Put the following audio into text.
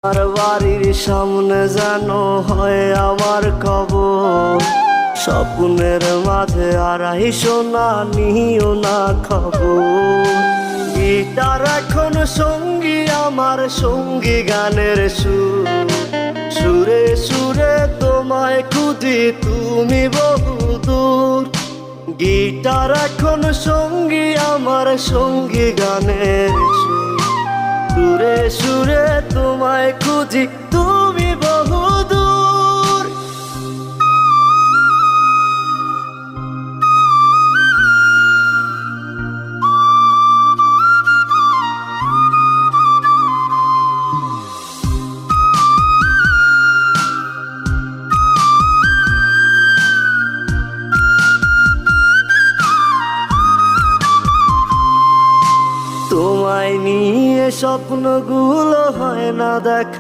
আর বাড়ির সামনে যেন হয় আমার কবর, স্বপ্নের মাঝে আড়াইশো না নিও না খবর। গিটার এখন সঙ্গী আমার, সঙ্গী গানের সুর, সুরে সুরে তোমায় খুঁজি তুমি বহুদূর। গিটার এখন সঙ্গী আমার, সঙ্গী গানের সুর, সুরে সুরে তোমায় খুঁজি তুমি বহুদূর। তোমায় নিয়ে স্বপ্নগুলো হয় না দেখা।